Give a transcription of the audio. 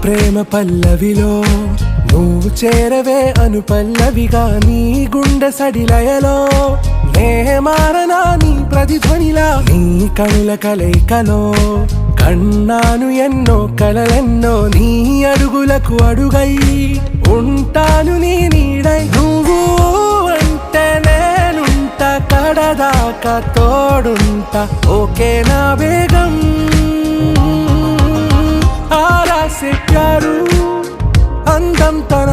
ప్రేమ పల్లవిలో నువ్వు చేరవే అను పల్లవిగా నీ గుండె సడిలయలో నే మారనా నీ ప్రతిధ్వనిలా నీ కనుల కలయికలో కన్నాను ఎన్నో కలలెన్నో నీ అడుగులకు అడుగై ఉంటాను నీ నీడై నువ్వు అంటే నేనుంట కడదాకా తోడుంటా ఓకే నా బేగం ఆరా से प्यारू అందం తన